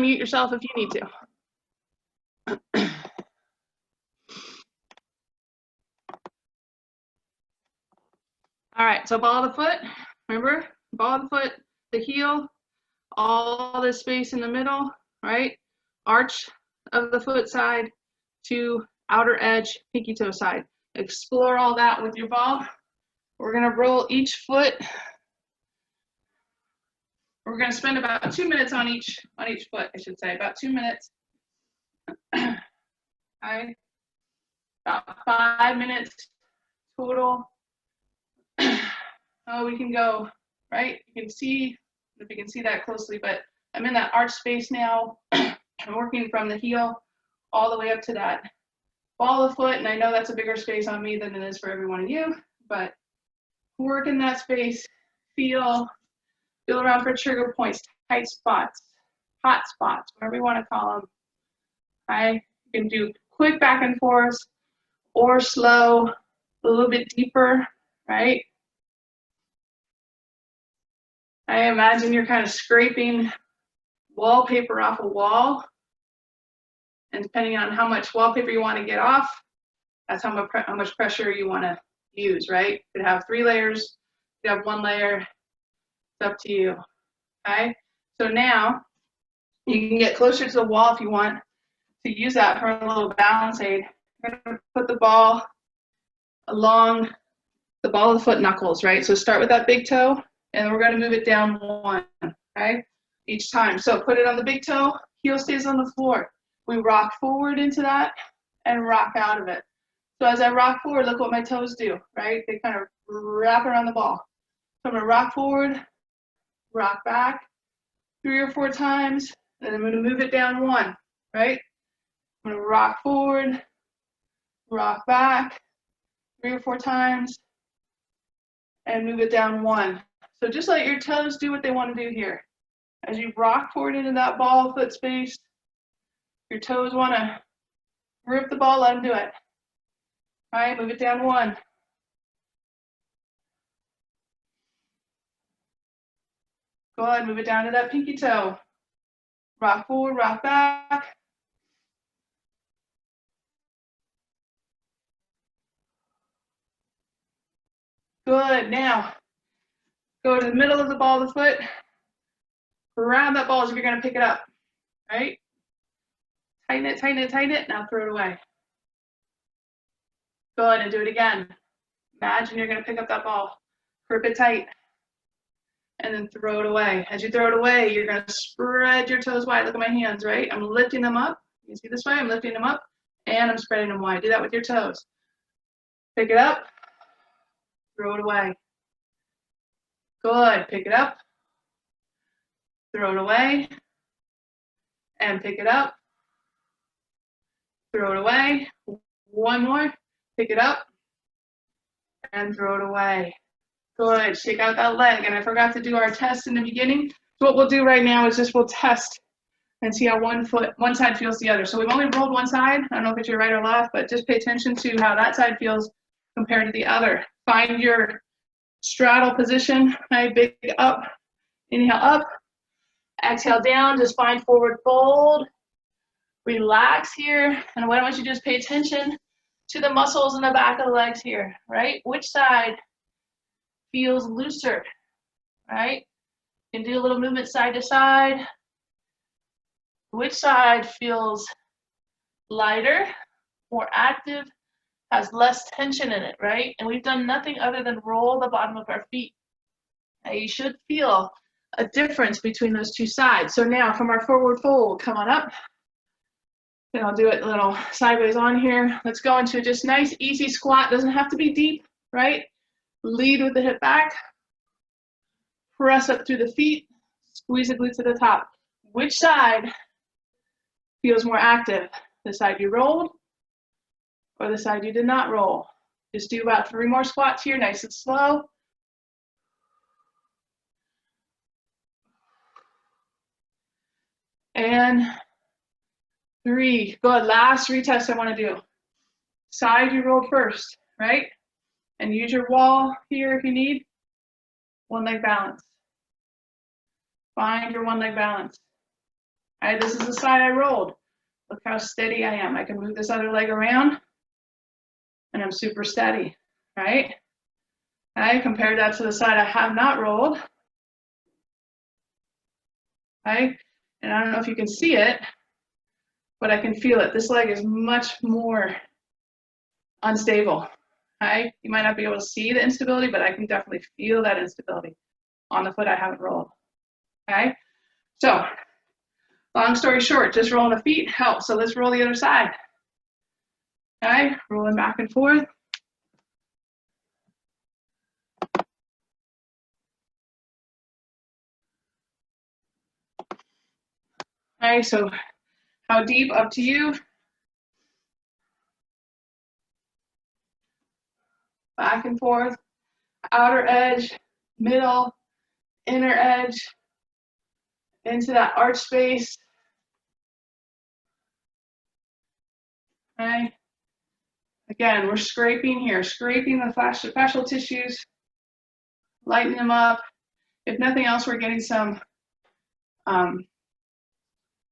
unmute yourself if you need to. All right, so ball of the foot, remember? Ball of the foot, the heel, all this space in the middle, right? Arch of the foot side to outer edge, pinky toe side. Explore all that with your ball. We're gonna roll each foot. We're gonna spend about 2 minutes on each foot, I should say, about 2 minutes. Okay. About 5 minutes total. Oh, we can go, right? You can see, if you can see that closely, but I'm in that arch space now. I'm working from the heel all the way up to that ball of the foot, and I know that's a bigger space on me than it is for every one of you, but work in that space, feel around for trigger points, tight spots, hot spots, whatever you want to call them. Okay? You can do quick back and forth or slow, a little bit deeper, right? I imagine you're kind of scraping wallpaper off a wall, and depending on how much wallpaper you want to get off, that's how much pressure you want to use, right? You could have 3 layers, you could have 1 layer, it's up to you, okay? So now, you can get closer to the wall if you want to use that for a little balance aid. You're gonna put the ball along the ball of the foot knuckles, right? So start with that big toe, and we're gonna move it down 1, okay? Each time. So put it on the big toe, heel stays on the floor. We rock forward into that and rock out of it. So as I rock forward, look what my toes do, right? They kind of wrap around the ball. So I'm gonna rock forward, rock back 3 or 4 times, and I'm gonna move it down 1, right? I'm gonna rock forward, rock back 3 or 4 times, and move it down 1. So just let your toes do what they want to do here. As you rock forward into that ball foot space, your toes want to rip the ball, let them do it. All right, move it down 1. Go ahead, move it down to that pinky toe. Rock forward, rock back. Good, now go to the middle of the ball of the foot. Grab that ball as if you're gonna pick it up, right? Tighten it, tighten it, tighten it, now throw it away. Good, and do it again. Imagine you're gonna pick up that ball, grip it tight, and then throw it away. As you throw it away, you're gonna spread your toes wide. Look at my hands, right? I'm lifting them up. You see this way? I'm lifting them up, and I'm spreading them wide. Do that with your toes. Pick it up, throw it away. Good, pick it up, throw it away, and pick it up, throw it away. 1 more, pick it up, and throw it away. Good, shake out that leg. And I forgot to do our test in the beginning. So what we'll do right now is just we'll test and see how one side feels the other. So we've only rolled one side. I don't know if it's your right or left, but just pay attention to how that side feels compared to the other. Find your straddle position, right? Big up, inhale up, exhale down, just find forward fold. Relax here, and what I want you to do is pay attention to the muscles in the back of the legs here, right? Which side feels looser, right? You can do a little movement side to side. Which side feels lighter, more active, has less tension in it, right? And we've done nothing other than roll the bottom of our feet. Now you should feel a difference between those 2 sides. So now from our forward fold, come on up. And I'll do it a little sideways on here. Let's go into just nice, easy squat. Doesn't have to be deep, right? Lead with the hip back. Press up through the feet. Squeeze the glutes to the top. Which side feels more active? The side you rolled or the side you did not roll? Just do about 3 more squats here, nice and slow. And 3, good, last retest I wanna do. Side you rolled first, right? And use your wall here if you need. 1 leg balance. Find your 1 leg balance. All right, this is the side I rolled. Look how steady I am. I can move this other leg around, and I'm super steady, right? I compare that to the side I have not rolled, right? And I don't know if you can see it, but I can feel it. This leg is much more unstable, right? You might not be able to see the instability, but I can definitely feel that instability on the foot I haven't rolled, okay? So, long story short, just rolling the feet helps. So let's roll the other side, okay? Rolling back and forth. All right, so how deep, up to you. Back and forth, outer edge, middle, inner edge, into that arch space. Okay. Again, we're scraping here, scraping the fascial tissues, lighten them up. If nothing else, we're getting some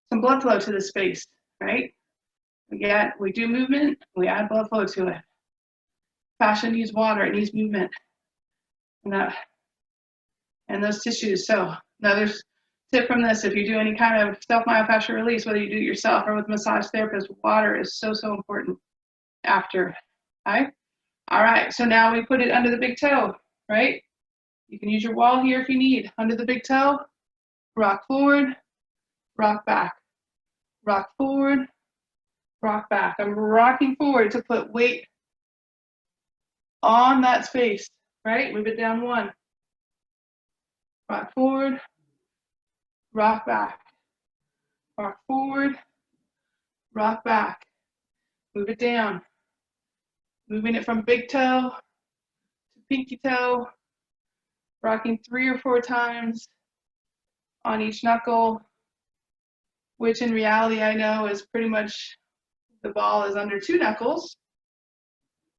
blood flow to the space, right? We do movement, we add blood flow to it. Fascia needs water, it needs movement. And those tissues. So another tip from this, if you do any kind of self-myofascial release, whether you do it yourself or with a massage therapist, water is so, so important after, okay? All right, so now we put it under the big toe, right? You can use your wall here if you need. Under the big toe, rock forward, rock back, rock forward, rock back. I'm rocking forward to put weight on that space, right? Move it down one. Rock forward, rock back, rock forward, rock back. Move it down. Moving it from big toe to pinky toe, rocking 3 or 4 times on each knuckle, which in reality I know is pretty much the ball is under 2 knuckles,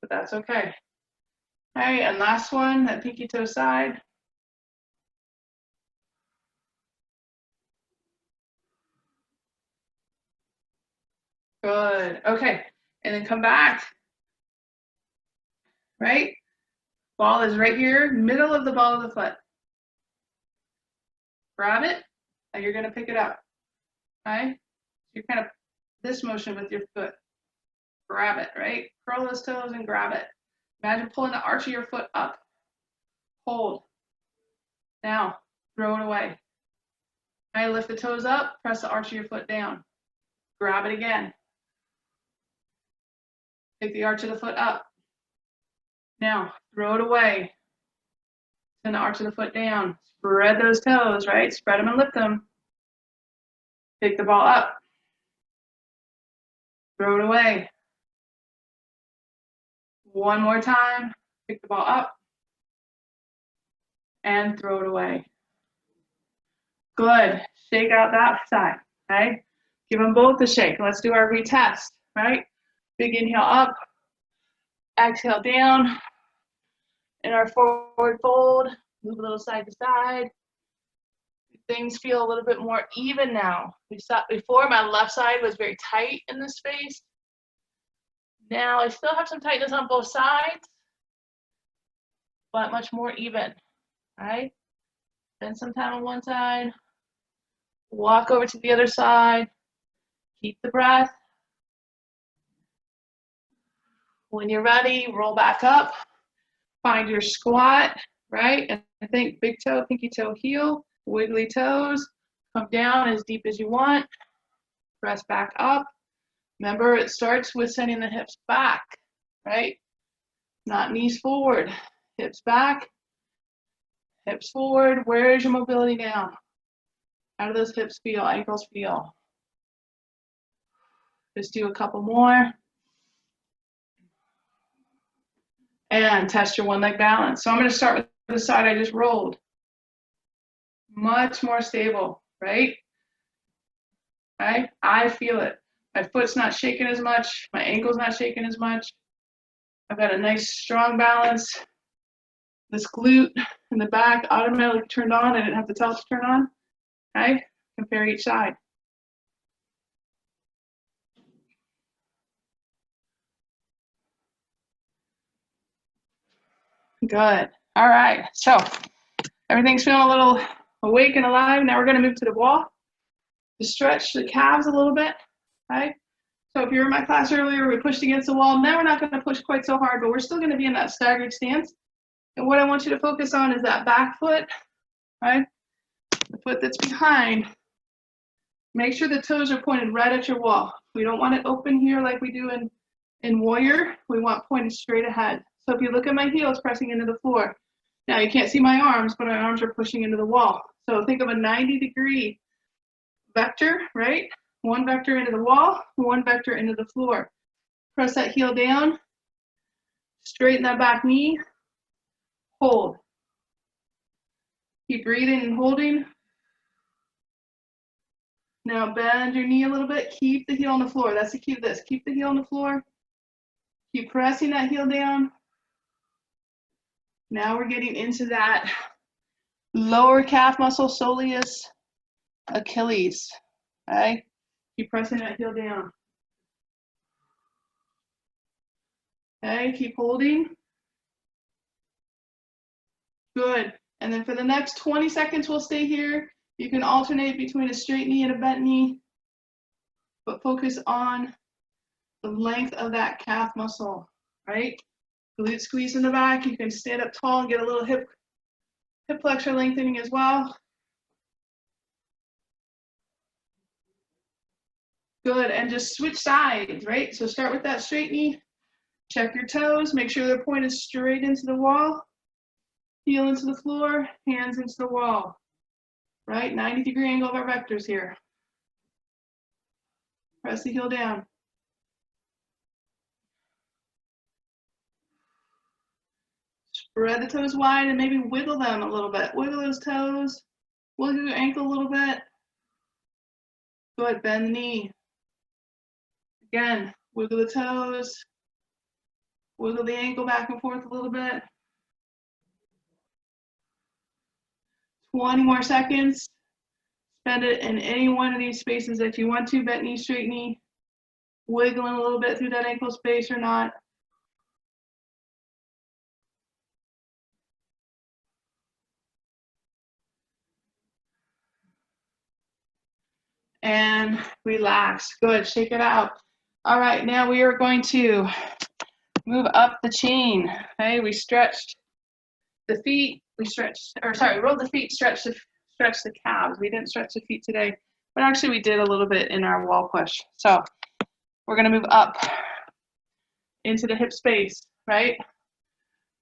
but that's okay. All right, and last one, that pinky toe side. Good, okay, and then come back, right? Ball is right here, middle of the ball of the foot. Grab it, and you're gonna pick it up, okay? You're kind of this motion with your foot. Grab it, right? Curl those toes and grab it. Imagine pulling the arch of your foot up. Hold. Now, throw it away. Now lift the toes up, press the arch of your foot down. Grab it again. Take the arch of the foot up. Now, throw it away. Send the arch of the foot down. Spread those toes, right? Spread them and lift them. Take the ball up. Throw it away. One more time. Pick the ball up. And throw it away. Good. Shake out that side, okay? Give them both a shake. Let's do our retest, right? Big inhale up. Exhale down. In our forward fold, move a little side to side. Things feel a little bit more even now. We saw before my left side was very tight in this space. Now I still have some tightness on both sides, but much more even, right? Spend some time on one side, walk over to the other side, keep the breath. When you're ready, roll back up, find your squat, right? And I think big toe, pinky toe, heel, wiggly toes, come down as deep as you want, press back up. Remember, it starts with sending the hips back, right? Not knees forward, hips back, hips forward. Where is your mobility now? How do those hips feel, ankles feel? Just do a couple more. And test your one leg balance. So I'm going to start with the side I just rolled. Much more stable, right? I feel it. My foot's not shaking as much. My ankle's not shaking as much. I've got a nice strong balance. This glute in the back automatically turned on. I didn't have to tell it to turn on. Okay? Compare each side. Good. All right. So everything's feeling a little awake and alive. Now we're going to move to the wall to stretch the calves a little bit. Right. So if you were in my class earlier, we pushed against the wall. Now we're not going to push quite so hard, but we're still going to be in that staggered stance. And what I want you to focus on is that back foot, right? The foot that's behind. Make sure the toes are pointed right at your wall. We don't want it open here like we do in warrior. We want pointed straight ahead. So if you look at my heels pressing into the floor, now you can't see my arms, but my arms are pushing into the wall. So think of a 90-degree vector, right? One vector into the wall, one vector into the floor. Press that heel down, straighten that back knee, hold. Keep breathing and holding. Now bend your knee a little bit, keep the heel on the floor. That's the key to this. Keep the heel on the floor. Keep pressing that heel down. Now we're getting into that lower calf muscle, soleus Achilles. Okay? Keep pressing that heel down. Okay, keep holding. Good. And then for the next 20 seconds, we'll stay here. You can alternate between a straight knee and a bent knee, but focus on the length of that calf muscle, right? Glute squeeze in the back. You can stand up tall and get a little hip flexor lengthening as well. Good, and just switch sides, right? So start with that straight knee. Check your toes, make sure they're pointed straight into the wall. Heel into the floor, hands into the wall, right? 90-degree angle of our vectors here. Press the heel down. Spread the toes wide and maybe wiggle them a little bit. Wiggle those toes, wiggle your ankle a little bit. Good, bend the knee. Again, wiggle the toes, wiggle the ankle back and forth a little bit. 20 more seconds. Spend it in any one of these spaces if you want to. Bent knee, straight knee. Wiggling a little bit through that ankle space or not. And relax. Good. Shake it out. All right. Now we are going to move up the chain. Okay. We stretched the feet. We rolled the feet, stretched the calves. We didn't stretch the feet today, but actually we did a little bit in our wall push. So we're going to move up into the hip space, right?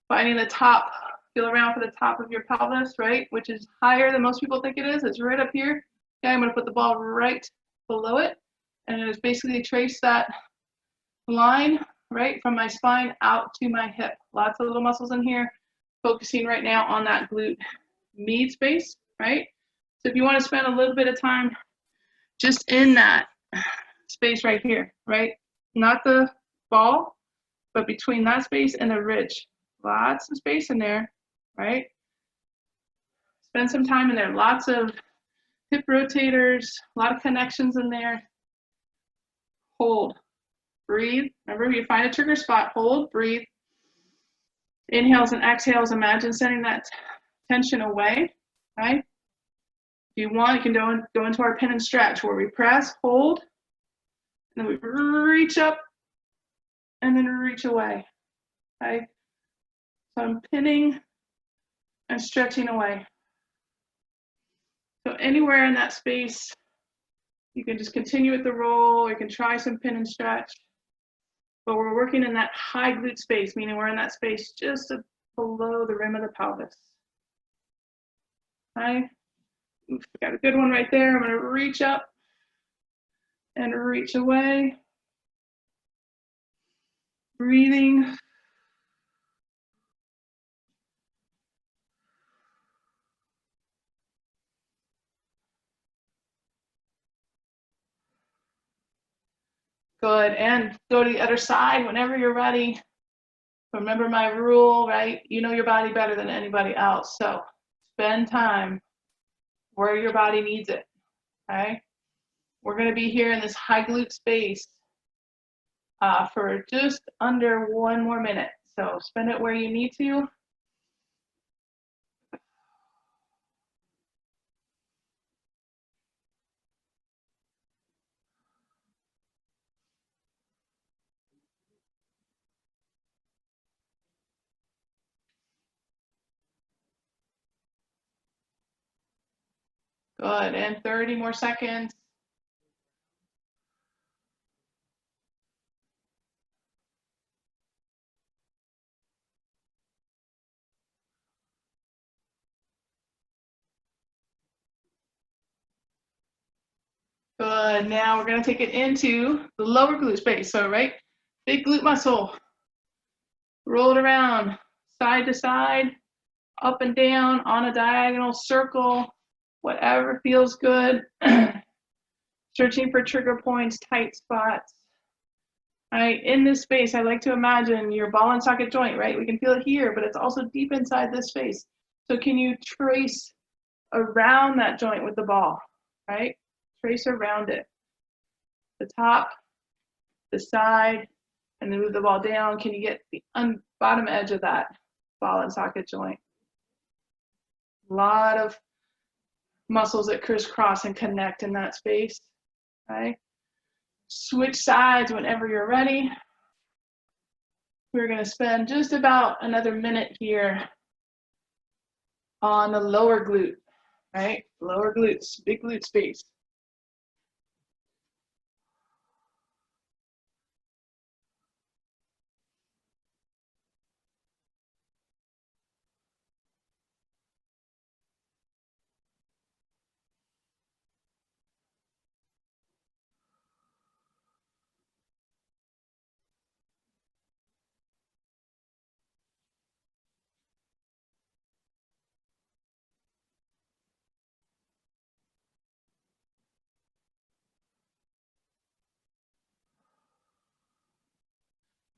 Finding the top, feel around for the top of your pelvis, right? Which is higher than most people think it is. It's right up here. Okay, I'm going to put the ball right below it, and it's basically trace that line, right, from my spine out to my hip. Lots of little muscles in here. Focusing right now on that glute med space, right? So if you want to spend a little bit of time just in that space right here, right? Not the ball, but between that space and the ridge. Lots of space in there, right? Spend some time in there. Lots of hip rotators, a lot of connections in there. Hold, breathe. Remember, you find a trigger spot, hold, breathe. Inhales and exhales, imagine sending that tension away, right? If you want, you can go into our pin and stretch where we press, hold, and then we reach up and then reach away, okay? So I'm pinning and stretching away. So anywhere in that space, you can just continue with the roll, or you can try some pin and stretch. But we're working in that high glute space, meaning we're in that space just below the rim of the pelvis. Okay? Oof, got a good one right there. I'm going to reach up and reach away. Breathing. Good, and go to the other side whenever you're ready. Remember my rule, right? You know your body better than anybody else, so spend time where your body needs it, okay? We're gonna be here in this high glute space for just under 1 more minute. So spend it where you need to. Good, and 30 more seconds. Good, now we're gonna take it into the lower glute space. So, right, big glute muscle, roll it around, side to side, up and down, on a diagonal circle, whatever feels good. Searching for trigger points, tight spots. All right, in this space, I like to imagine your ball and socket joint, right? We can feel it here, but it's also deep inside this space. So can you trace around that joint with the ball, right? Trace around it. The top, the side, and then move the ball down. Can you get the bottom edge of that ball and socket joint? A lot of muscles that crisscross and connect in that space, right? Switch sides whenever you're ready. We're going to spend just about another minute here on the lower glute, right? Lower glutes, big glute space.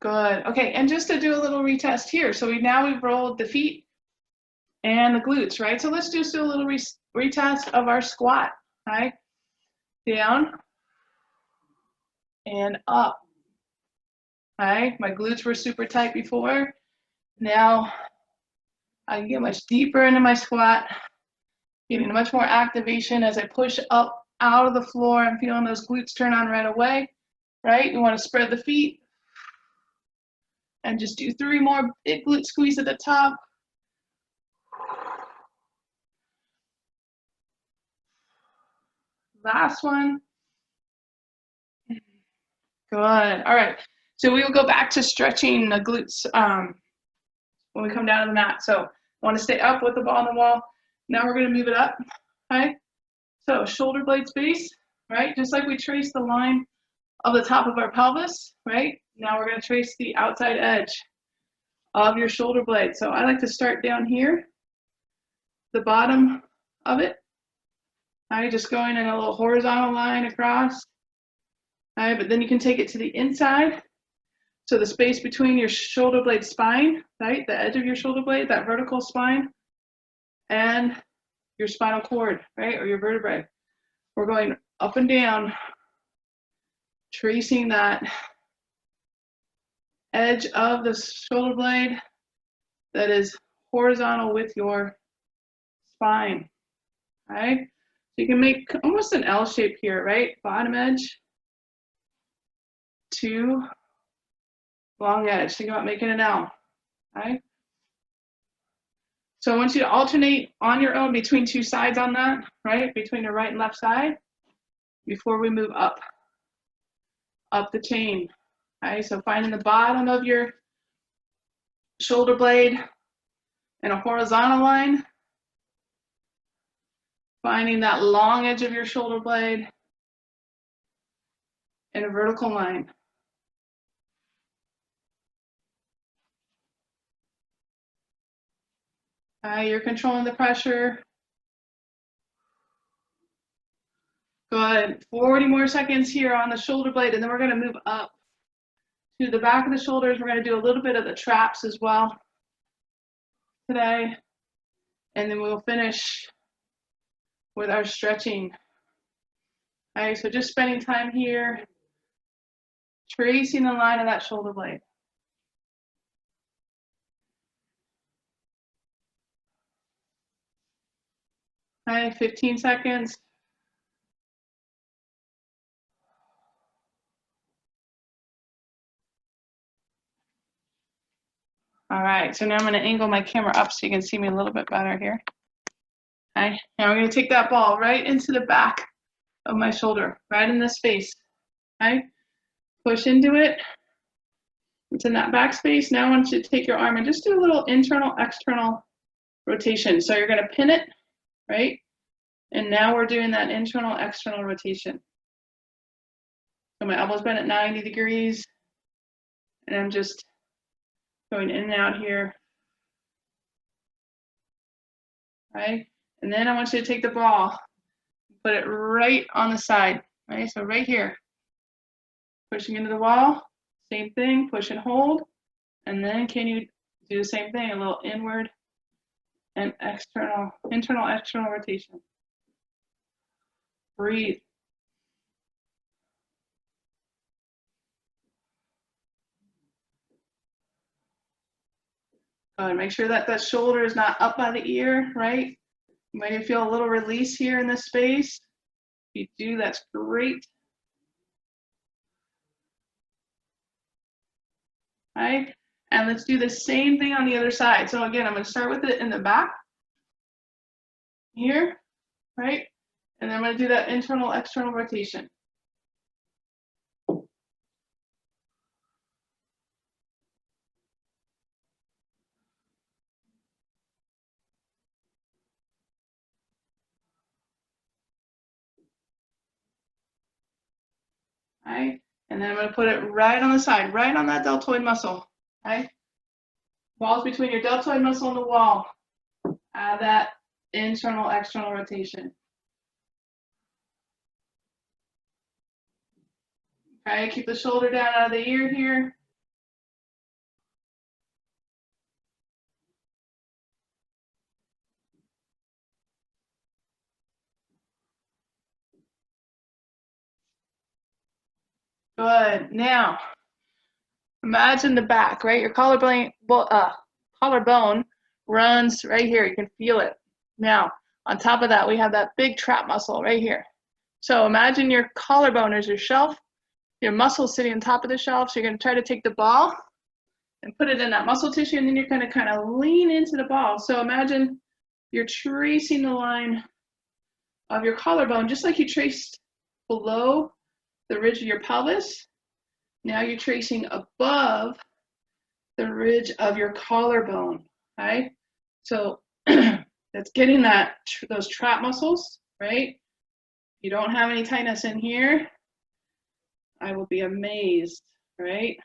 Good. Okay, and just to do a little retest here. So we've rolled the feet and the glutes, right? So let's just do a little retest of our squat, right? Down and up, right? My glutes were super tight before. Now I can get much deeper into my squat, getting much more activation as I push up out of the floor. I'm feeling those glutes turn on right away, right? You want to spread the feet and just do 3 more big glute squeeze at the top. Last one. Good. All right. So we will go back to stretching the glutes when we come down to the mat. So I want to stay up with the ball on the wall. Now we're going to move it up. Okay. So shoulder blade space, right? Just like we trace the line of the top of our pelvis, right? Now we're going to trace the outside edge of your shoulder blade. So I like to start down here, the bottom of it. All right, just going in a little horizontal line across. All right, but then you can take it to the inside. So the space between your shoulder blade spine, right? The edge of your shoulder blade, that vertical spine, and your spinal cord, right? Or your vertebrae. We're going up and down, tracing that edge of the shoulder blade that is horizontal with your spine, right? So you can make almost an L shape here, right? Bottom edge to long edge. Think about making an L, right? So I want you to alternate on your own between 2 sides on that, right? Between the right and left side before we move up the chain, right? So finding the bottom of your shoulder blade in a horizontal line, finding that long edge of your shoulder blade in a vertical line. You're controlling the pressure. Good. 40 more seconds here on the shoulder blade, and then we're going to move up to the back of the shoulders. We're going to do a little bit of the traps as well today, and then we'll finish with our stretching. All right, so just spending time here, tracing the line of that shoulder blade. All right, 15 seconds. All right, so now I'm going to angle my camera up so you can see me a little bit better here. Okay, now I'm going to take that ball right into the back of my shoulder, right in this space. Okay, push into it. It's in that back space. Now I want you to take your arm and just do a little internal, external rotation. So you're going to pin it, right? And now we're doing that internal, external rotation. So my elbow's bent at 90 degrees, and I'm just going in and out here. Right? And then I want you to take the ball, put it right on the side, right? So right here, pushing into the wall, same thing, push and hold. And then can you do the same thing, a little inward and external, internal, external rotation. Breathe. Good. Make sure that that shoulder is not up by the ear, right? You might feel a little release here in this space. If you do, that's great. Right? And let's do the same thing on the other side. So again, I'm going to start with it in the back here, right? And then I'm going to do that internal, external rotation. Right? And then I'm going to put it right on the side, right on that deltoid muscle. Right? Walls between your deltoid muscle and the wall. Add that internal, external rotation. Okay, keep the shoulder down out of the ear here. Good. Now, imagine the back, right? Your collarbone runs right here. You can feel it. Now, on top of that, we have that big trap muscle right here. So imagine your collarbone is your shelf, your muscle sitting on top of the shelf. So you're going to try to take the ball and put it in that muscle tissue, and then you're going to kind of lean into the ball. So imagine you're tracing the line of your collarbone, just like you traced below the ridge of your pelvis. Now you're tracing above the ridge of your collarbone, right? So that's getting that those trap muscles, right? If you don't have any tightness in here, I will be amazed, right?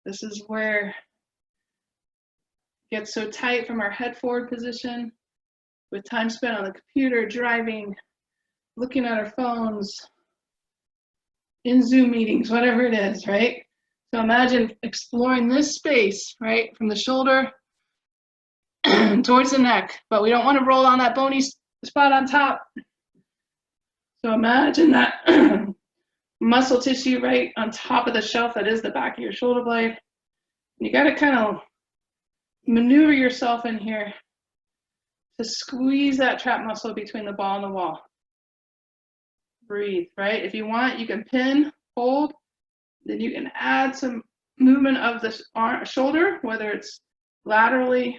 This is where it gets so tight from our head forward position with time spent on the computer, driving, looking at our phones, in Zoom meetings, whatever it is, right? So imagine exploring this space, right, from the shoulder towards the neck, but we don't want to roll on that bony spot on top. So imagine that muscle tissue right on top of the shelf that is the back of your shoulder blade. You got to kind of maneuver yourself in here to squeeze that trap muscle between the ball and the wall. Breathe, right? If you want, you can pin, hold, then you can add some movement of the shoulder, whether it's laterally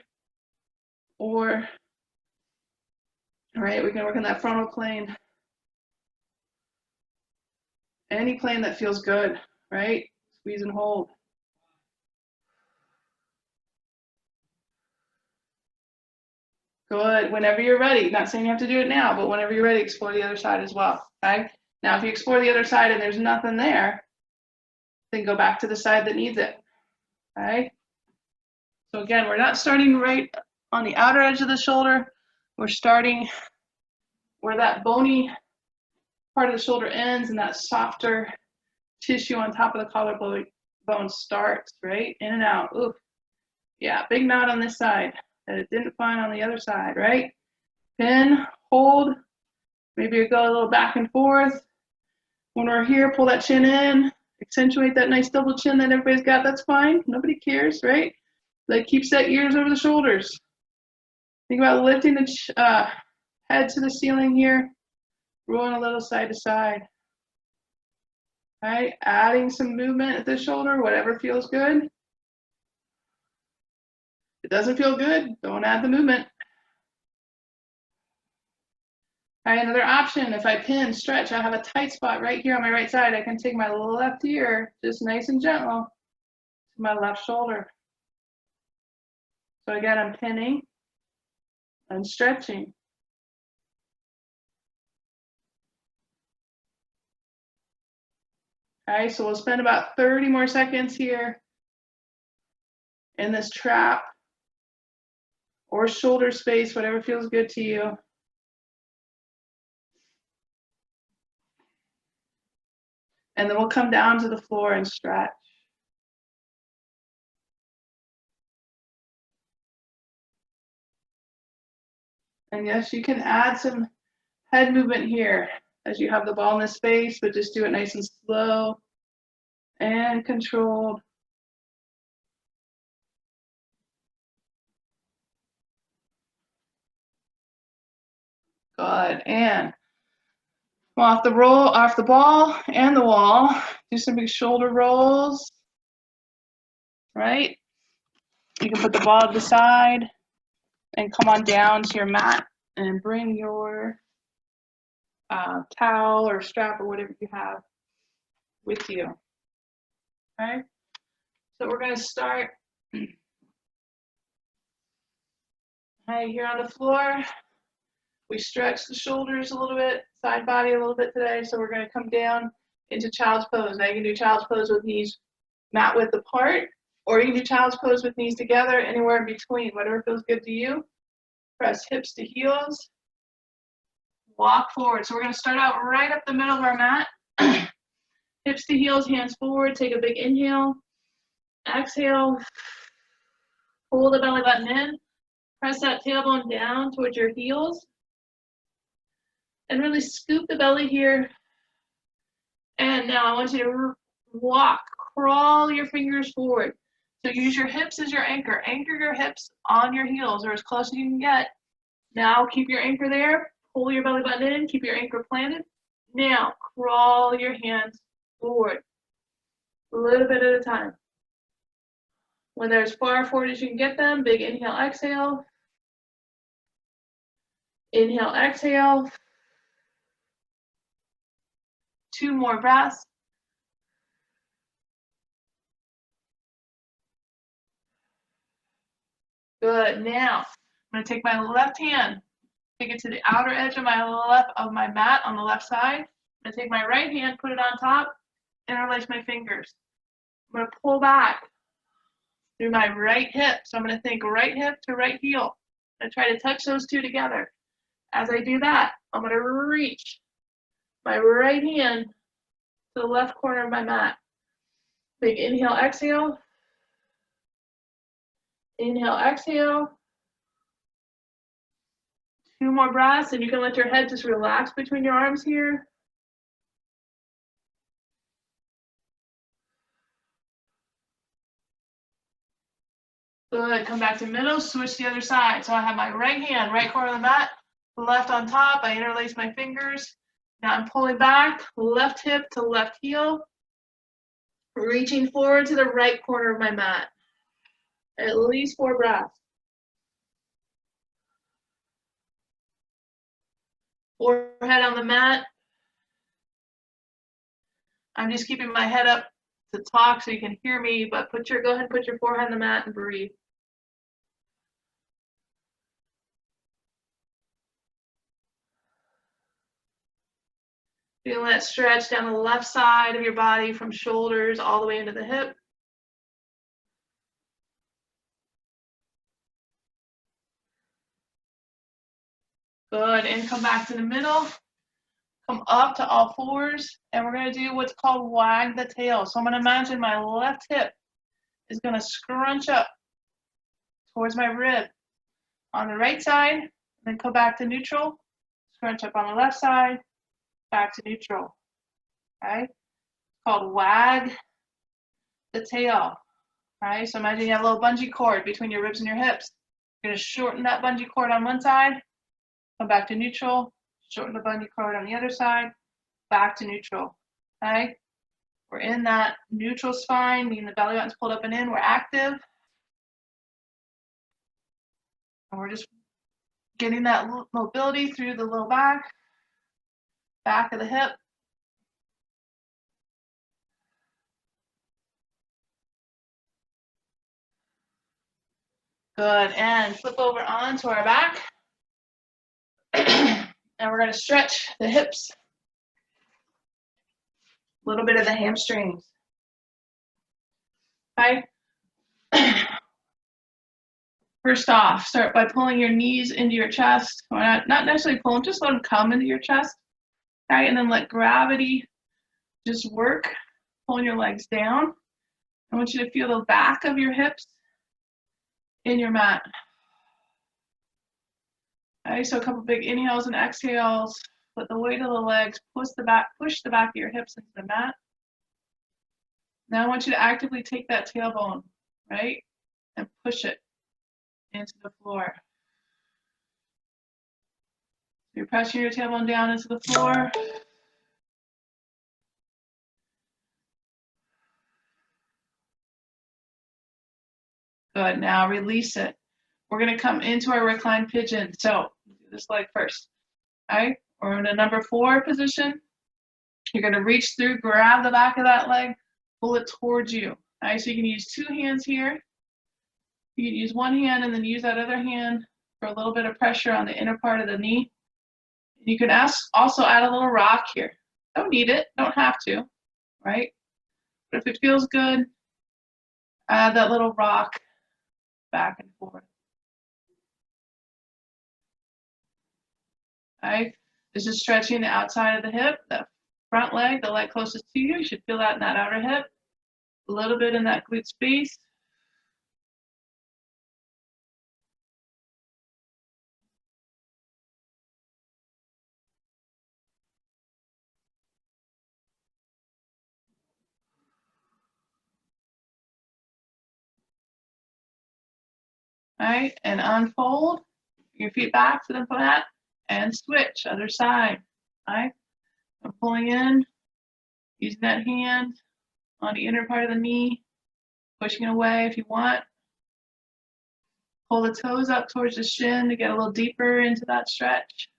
or, all right, we can work on that frontal plane. Any plane that feels good, right? Squeeze and hold. Good. Whenever you're ready. Not saying you have to do it now, but whenever you're ready, explore the other side as well. Okay. Now, if you explore the other side and there's nothing there, then go back to the side that needs it. Okay. So again, we're not starting right on the outer edge of the shoulder. We're starting where that bony part of the shoulder ends and that softer tissue on top of the collarbone starts, right? In and out. Ooh. Yeah, big knot on this side that it didn't find on the other side, right? Pin, hold, maybe you go a little back and forth. When we're here, pull that chin in, accentuate that nice double chin that everybody's got, that's fine. Nobody cares, right? That keeps that ears over the shoulders. Think about lifting the head to the ceiling here, rolling a little side to side. All right, adding some movement at the shoulder, whatever feels good. If it doesn't feel good, don't add the movement. All right, another option, if I pin, stretch, I have a tight spot right here on my right side. I can take my left ear, just nice and gentle, to my left shoulder. So again, I'm pinning and stretching. All right, so we'll spend about 30 more seconds here in this trap or shoulder space, whatever feels good to you. And then we'll come down to the floor and stretch. And yes, you can add some head movement here as you have the ball in the space, but just do it nice and slow and controlled. Good. And off the ball and the wall. Do some big shoulder rolls. Right? You can put the ball to the side and come on down to your mat and bring your towel or strap or whatever you have with you. Okay? So we're going to start right here on the floor. We stretch the shoulders a little bit, side body a little bit today. So we're going to come down into child's pose. Now you can do child's pose with knees mat width apart, or you can do child's pose with knees together, anywhere in between, whatever feels good to you. Press hips to heels. Walk forward. So we're going to start out right up the middle of our mat. Hips to heels, hands forward. Take a big inhale. Exhale. Pull the belly button in. Press that tailbone down towards your heels. And really scoop the belly here. And now I want you to walk, crawl your fingers forward. So use your hips as your anchor. Anchor your hips on your heels or as close as you can get. Now keep your anchor there. Pull your belly button in. Keep your anchor planted. Now crawl your hands forward. A little bit at a time. When they're as far forward as you can get them, big inhale, exhale. Inhale, exhale. 2 more breaths. Good. Now, I'm going to take my left hand, take it to the outer edge of my mat on the left side. I'm going to take my right hand, put it on top, interlace my fingers. I'm going to pull back through my right hip. So I'm going to think right hip to right heel. I'm going to try to touch those two together. As I do that, I'm going to reach my right hand to the left corner of my mat. Big inhale, exhale. Inhale, exhale. 2 more breaths, and you can let your head just relax between your arms here. Good. Come back to middle, switch the other side. So I have my right hand, right corner of the mat, left on top. I interlace my fingers. Now I'm pulling back, left hip to left heel, reaching forward to the right corner of my mat. At least 4 breaths. Forehead on the mat. I'm just keeping my head up to talk so you can hear me, but go ahead and put your forehead on the mat and breathe. Feel that stretch down the left side of your body from shoulders all the way into the hip. Good, and come back to the middle. Come up to all fours, and we're going to do what's called wag the tail. So I'm going to imagine my left hip is going to scrunch up towards my rib on the right side, then come back to neutral, scrunch up on the left side, back to neutral. Okay? It's called wag the tail. All right? So imagine you have a little bungee cord between your ribs and your hips. You're going to shorten that bungee cord on one side, come back to neutral, shorten the bungee cord on the other side, back to neutral. Okay? We're in that neutral spine, meaning the belly button's pulled up and in. We're active. And we're just getting that mobility through the low back. back of the hip. Good, and flip over onto our back. And we're going to stretch the hips, a little bit of the hamstrings. Okay. First off, start by pulling your knees into your chest. Or not necessarily pull them, just let them come into your chest. Okay, and then let gravity just work, pulling your legs down. I want you to feel the back of your hips in your mat. Okay, so a couple big inhales and exhales. Let the weight of the legs push the back of your hips into the mat. Now I want you to actively take that tailbone, right, and push it into the floor. You're pressing your tailbone down into the floor. Good, now release it. We're gonna come into our reclined pigeon. So do this leg first, okay? We're in a number 4 position. You're gonna reach through, grab the back of that leg, pull it towards you. Okay, so you can use 2 hands here. You can use 1 hand and then use that other hand for a little bit of pressure on the inner part of the knee. You can also add a little rock here. Don't need it, don't have to, right? But if it feels good, add that little rock back and forth. Okay, this is stretching the outside of the hip, the front leg, the leg closest to you. You should feel that in that outer hip. A little bit in that glute space. All right, and unfold your feet back to the mat and switch, other side. All right, I'm pulling in, using that hand on the inner part of the knee, pushing it away if you want. Pull the toes up towards the shin to get a little deeper into that stretch.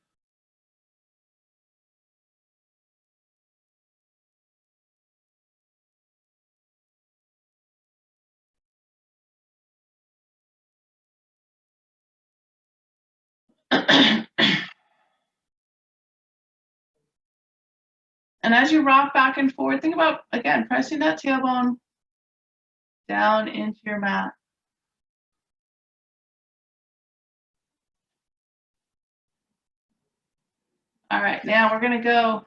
And as you rock back and forth, think about, again, pressing that tailbone down into your mat. All right, now we're gonna go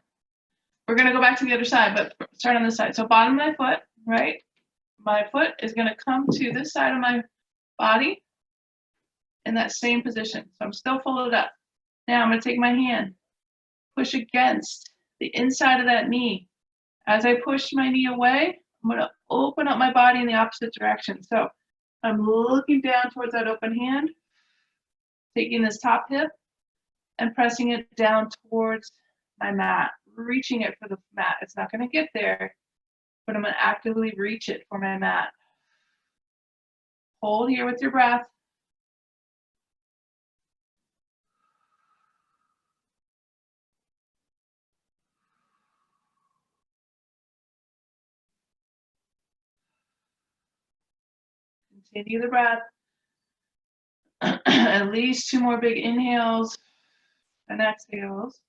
back to the other side, but start on this side. So bottom of my foot, right? My foot is gonna come to this side of my body in that same position. So I'm still folded up. Now I'm gonna take my hand, push against the inside of that knee. As I push my knee away, I'm gonna open up my body in the opposite direction. So I'm looking down towards that open hand, taking this top hip and pressing it down towards my mat, reaching it for the mat. It's not gonna get there, but I'm gonna actively reach it for my mat. Hold here with your breath. Continue the breath. At least 2 more big inhales and exhales.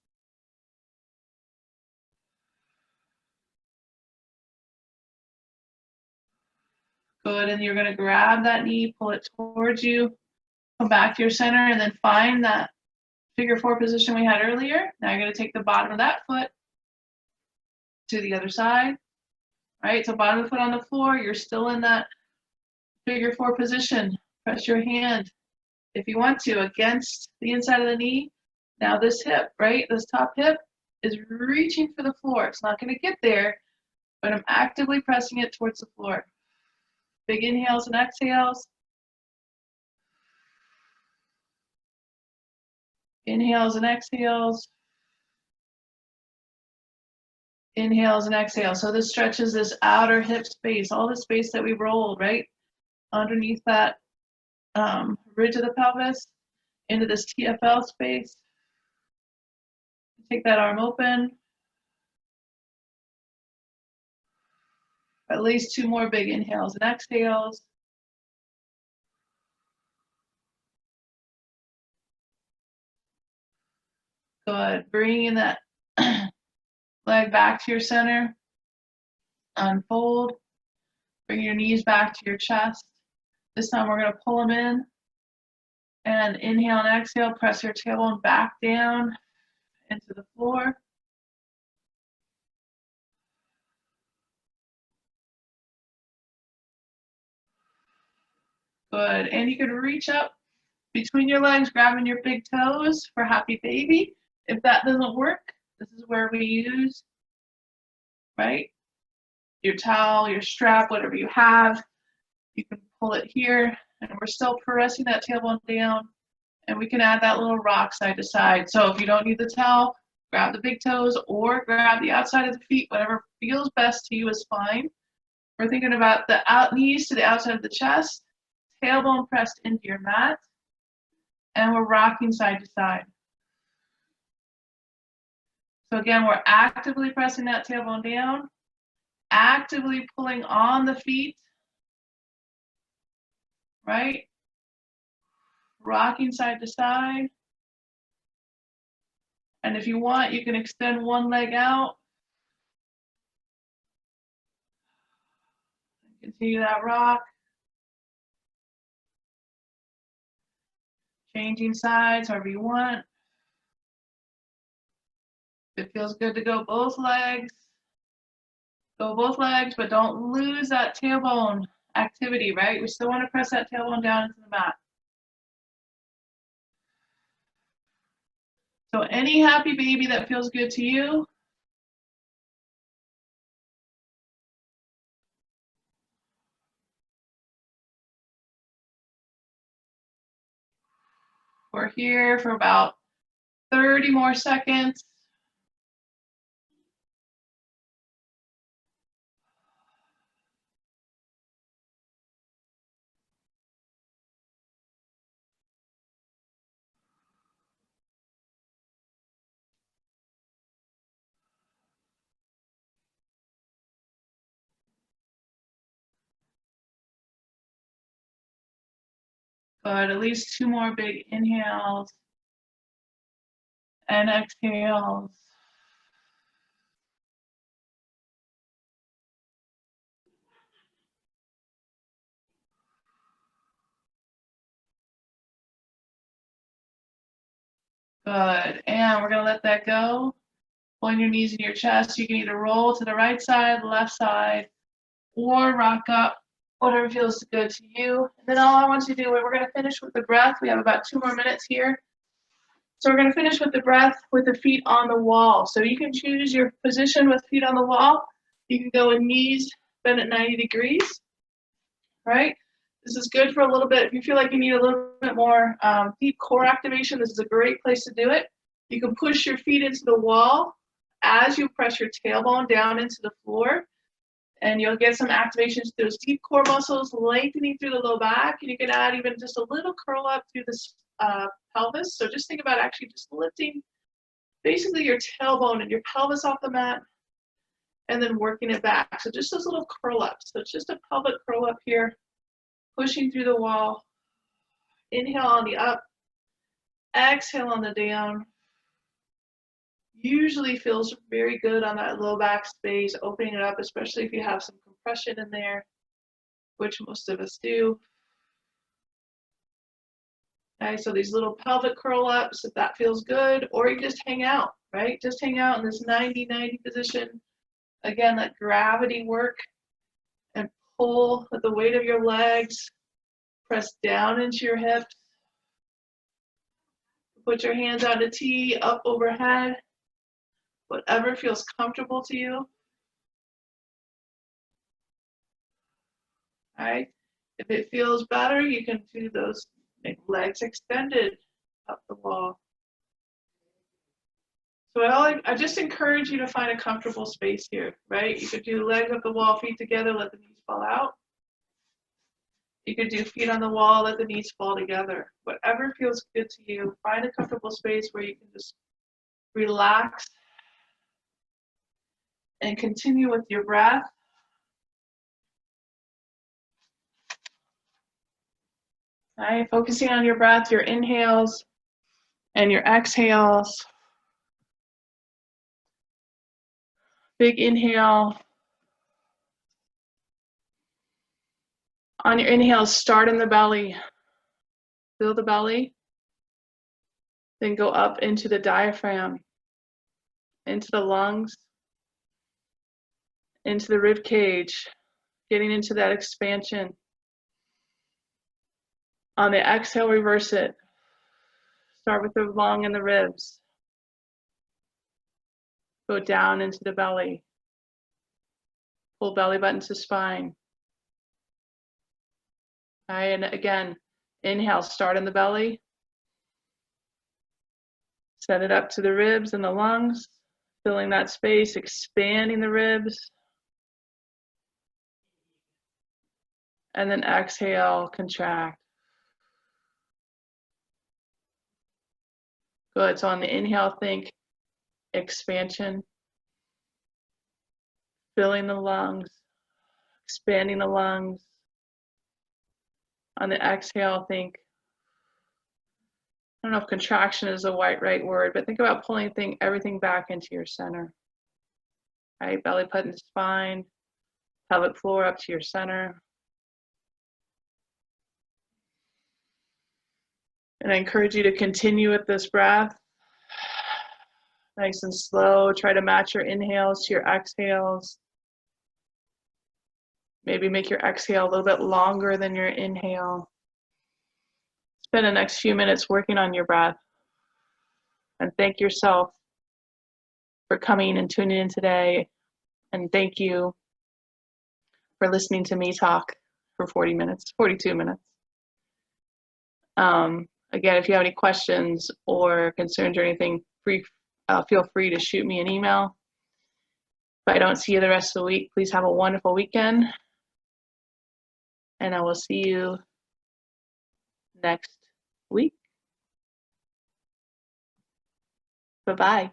Good, and you're gonna grab that knee, pull it towards you, come back to your center, and then find that figure 4 position we had earlier. Now you're gonna take the bottom of that foot to the other side. All right, so bottom of the foot on the floor, you're still in that figure 4 position. Press your hand, if you want to, against the inside of the knee. Now this hip, right, this top hip is reaching for the floor. It's not gonna get there, but I'm actively pressing it towards the floor. Big inhales and exhales. Inhales and exhales. Inhales and exhales. So this stretches this outer hip space, all the space that we rolled, right? Underneath that ridge of the pelvis, into this TFL space. Take that arm open. At least 2 more big inhales and exhales. Good. Bringing that leg back to your center. Unfold. Bring your knees back to your chest. This time we're going to pull them in. And inhale and exhale. Press your tailbone back down into the floor. Good. And you can reach up between your legs, grabbing your big toes for happy baby. If that doesn't work, this is where we use, right, your towel, your strap, whatever you have. You can pull it here, and we're still pressing that tailbone down, and we can add that little rock side to side. So if you don't need the towel, grab the big toes or grab the outside of the feet. Whatever feels best to you is fine. We're thinking about the knees to the outside of the chest, tailbone pressed into your mat, and we're rocking side to side. So again, we're actively pressing that tailbone down, actively pulling on the feet, right? Rocking side to side. And if you want, you can extend one leg out. Continue that rock. Changing sides, however you want. If it feels good to go both legs, go both legs, but don't lose that tailbone activity, right? We still want to press that tailbone down into the mat. So any happy baby that feels good to you. We're here for about 30 more seconds. Good, at least 2 more big inhales and exhales. Good, and we're gonna let that go. Pulling your knees in your chest. You can either roll to the right side, left side, or rock up, whatever feels good to you. And then all I want you to do, we're gonna finish with the breath. We have about 2 more minutes here. So we're gonna finish with the breath with the feet on the wall. So you can choose your position with feet on the wall. You can go with knees bent at 90 degrees, right? This is good for a little bit. If you feel like you need a little bit more deep core activation, this is a great place to do it. You can push your feet into the wall as you press your tailbone down into the floor, and you'll get some activations to those deep core muscles, lengthening through the low back, and you can add even just a little curl up through the pelvis. So just think about actually just lifting basically your tailbone and your pelvis off the mat, and then working it back. So just those little curl ups. So it's just a pelvic curl up here, pushing through the wall. Inhale on the up, exhale on the down. Usually feels very good on that low back space, opening it up, especially if you have some compression in there, which most of us do. Okay, so these little pelvic curl ups, if that feels good, or you just hang out, right? Just hang out in this 90-90 position. Again, let gravity work and pull with the weight of your legs. Press down into your hips. Put your hands on a T, up overhead. Whatever feels comfortable to you. All right. If it feels better, you can do those legs extended up the wall. So I just encourage you to find a comfortable space here, right? You could do legs up the wall, feet together, let the knees fall out. You could do feet on the wall, let the knees fall together. Whatever feels good to you, find a comfortable space where you can just relax and continue with your breath. All right, focusing on your breath, your inhales and your exhales. Big inhale. On your inhale, start in the belly. Fill the belly. Then go up into the diaphragm, into the lungs, into the rib cage, getting into that expansion. On the exhale, reverse it. Start with the lung and the ribs. Go down into the belly. Pull belly button to spine. All right, and again, inhale, start in the belly. Set it up to the ribs and the lungs, filling that space, expanding the ribs. And then exhale, contract. Good, so on the inhale, think expansion, filling the lungs, expanding the lungs. On the exhale, think, I don't know if contraction is the right word, but think about pulling everything back into your center. Right, belly button to spine, pelvic floor up to your center. And I encourage you to continue with this breath. Nice and slow. Try to match your inhales to your exhales. Maybe make your exhale a little bit longer than your inhale. Spend the next few minutes working on your breath. And thank yourself for coming and tuning in today. And thank you for listening to me talk for 40 minutes, 42 minutes. Again, if you have any questions or concerns or anything, feel free to shoot me an email. If I don't see you the rest of the week, please have a wonderful weekend. And I will see you next week. Bye-bye.